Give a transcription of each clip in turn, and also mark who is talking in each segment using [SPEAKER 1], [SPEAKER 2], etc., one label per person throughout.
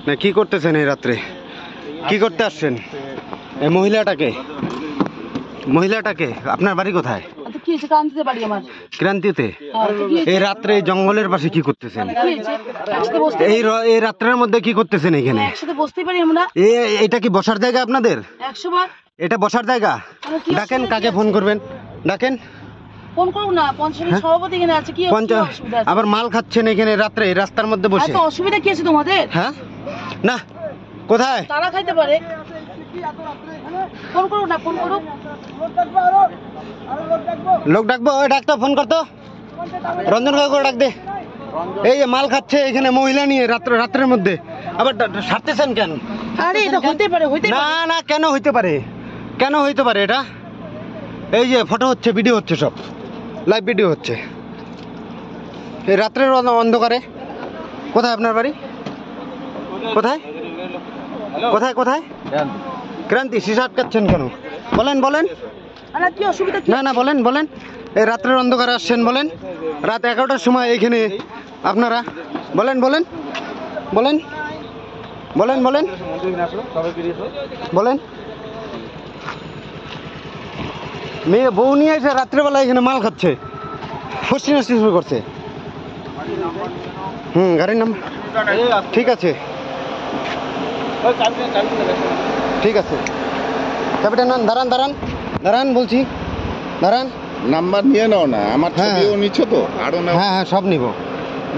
[SPEAKER 1] না কি করতেছেন এই রাত্রে? কি করতে আসছেন? এই মহিলাটাকে আপনার বাড়ি কোথায়? ক্রান্তিতে। এই রাত্রে জঙ্গলের পাশে কি করতেছেন? এই রাত্রের মধ্যে কি করতেছেন এখানে? এটা কি বসার জায়গা আপনাদের? এটা বসার জায়গা? ডাকেন, কাকে ফোন করবেন ডাকেন। আবার মাল খাচ্ছেন এখানে রাত্রে রাস্তার মধ্যে বসে?
[SPEAKER 2] অসুবিধা কি আছে তোমাদের?
[SPEAKER 1] হ্যাঁ না, কোথায়
[SPEAKER 2] তারা খাইতে পারে? ফোন করুন না, ফোন করুন।
[SPEAKER 1] লোক ডাকবো? ওই ডাক্তার ফোন করতো, রঞ্জন কাকু ডাক দে। এই যে মাল খাচ্ছে এখানে মহিলা নিয়ে রাত্রের মধ্যে, আবার সারতেছেন কেন?
[SPEAKER 2] আরে এটা হইতে পারে,
[SPEAKER 1] না না, কেন হইতে পারে? কেন হইতে পারে এটা? এই যে ফটো হচ্ছে, ভিডিও হচ্ছে, সব লাইভ ভিডিও হচ্ছে এই রাত্রের অন্ধকারে। কোথায় আপনার বাড়ি? কোথায় কোথায় কোথায়? ক্রান্তি। শিশা আটকাচ্ছেন কেন? বলেন বলেন।
[SPEAKER 2] কি অসুবিধা?
[SPEAKER 1] না না, বলেন বলেন। এই রাত্রের অন্ধকারে আসছেন বলেন, রাত 11টার সময় এইখানে আপনারা। বলেন বলেন বলেন বলেন বলেন বলেন। মেয়ে বউ নিয়ে এসে রাত্রেবেলা এখানে মাল খাচ্ছে, ফষ্টি নষ্টি শুরু করছে। গাড়ির নাম ঠিক আছে, ঠিক আছে। চাবিটা নেন। দাঁড়ান দাঁড়ান দাঁড়ান বলছি, দাঁড়ান।
[SPEAKER 3] নাম্বার নিয়ে নাও না, আমার ছবিও নিচ্ছ তো আরো না।
[SPEAKER 1] হ্যাঁ হ্যাঁ, সব নিব।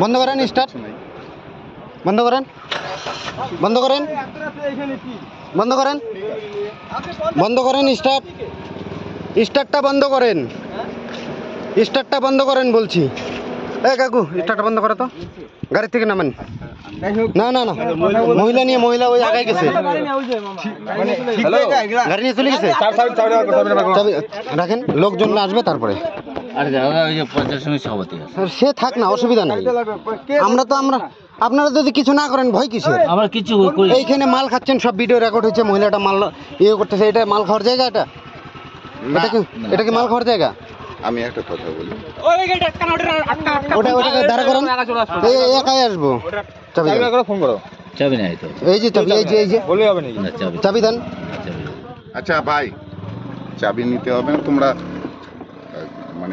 [SPEAKER 1] বন্ধ করেন, স্টার্ট বন্ধ করেন, বন্ধ করেন, বন্ধ করেন, বন্ধ করেন। স্টার্টটা বন্ধ করেন, স্টার্টটা বন্ধ করেন বলছি। এ কাকু, স্টার্টটা বন্ধ করো তো, গাড়ি থেকে নামেন। না না না, মহিলা নিয়ে, মহিলা ওই আগায় গেছে, গাড়ি নিয়ে চলে গেছে। রাখেন, লোকজন আসবে তারপরে। সে থাক না, অসুবিধা নেই। আপনারা যদি কিছু না করেন ভয় কিসের? এইখানে মাল খাচ্ছেন, সব ভিডিও রেকর্ড হচ্ছে। মহিলাটা মাল ইয়ে করতেছে, এটা মাল খাওয়ার জায়গা? এটা কি মাল খাওয়ার জায়গা?
[SPEAKER 3] আমি একটা কথা বলি,
[SPEAKER 1] ওটাকে দাঁড়া করেন, একাই আসবো।
[SPEAKER 4] চাবি নাই তো,
[SPEAKER 1] এই যে চাবি, এই যে চাবি দেন।
[SPEAKER 3] আচ্ছা ভাই, চাবি নিতে হবে না, তোমরা মানে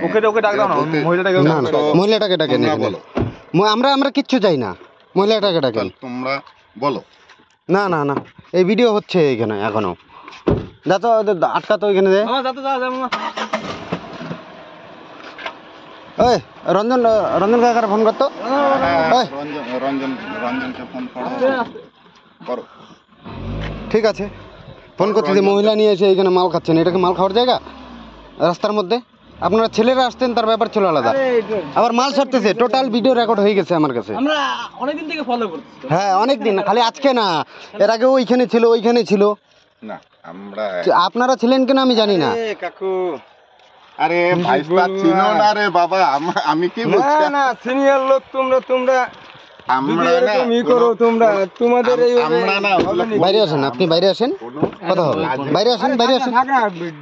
[SPEAKER 1] মহিলাটাকে ডাকেন। আমরা কিচ্ছু চাই না, মহিলাটাকে ডাকেন।
[SPEAKER 3] তোমরা বলো।
[SPEAKER 1] না না না, এই ভিডিও হচ্ছে এখানে এখনো। যা তো আটকা তো এখানে। ওই রঞ্জন কাকার ফোন করতো।
[SPEAKER 3] রঞ্জনকে ফোন করো।
[SPEAKER 1] ঠিক আছে, ফোন করতেছি। মহিলা নিয়ে এসে এখানে মাল খাচ্ছেন, এটা কি মাল খাওয়ার জায়গা রাস্তার মধ্যে? আপনারা ছেলেরা আসতেন, তার ব্যাপার ছিল আলাদা। আবার মাল ছাড়তেছে, টোটাল ভিডিও রেকর্ড হয়ে গেছে আমার কাছে।
[SPEAKER 2] আমরা অনেকদিন থেকে ফলো করছি।
[SPEAKER 1] হ্যাঁ অনেকদিন, খালি আজকে না, এর আগে ওইখানে ছিল
[SPEAKER 3] না।
[SPEAKER 1] আপনারা ছিলেন কিনা আমি জানি না।
[SPEAKER 3] কাকু, আরে ভাইস্তা চিনো না রে বাবা, আমি কি বলছি?
[SPEAKER 5] না সিনিয়র লোক তোমরা
[SPEAKER 3] আমরা না,
[SPEAKER 5] তুমি করো তোমাদের এই
[SPEAKER 1] বাইরে আসেন, আপনি বাইরে আসেন, কথা হবে। বাইরে আসেন।
[SPEAKER 5] থাক না,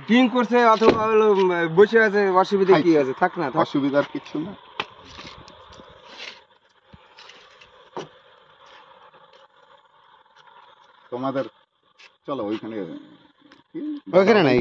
[SPEAKER 5] ড্রিঙ্ক করছে অথবা বসে আছে, অসুবিধা কি আছে? থাক না,
[SPEAKER 3] অসুবিধার কিছু না। তোমাদের চলো ওইখানে
[SPEAKER 1] না,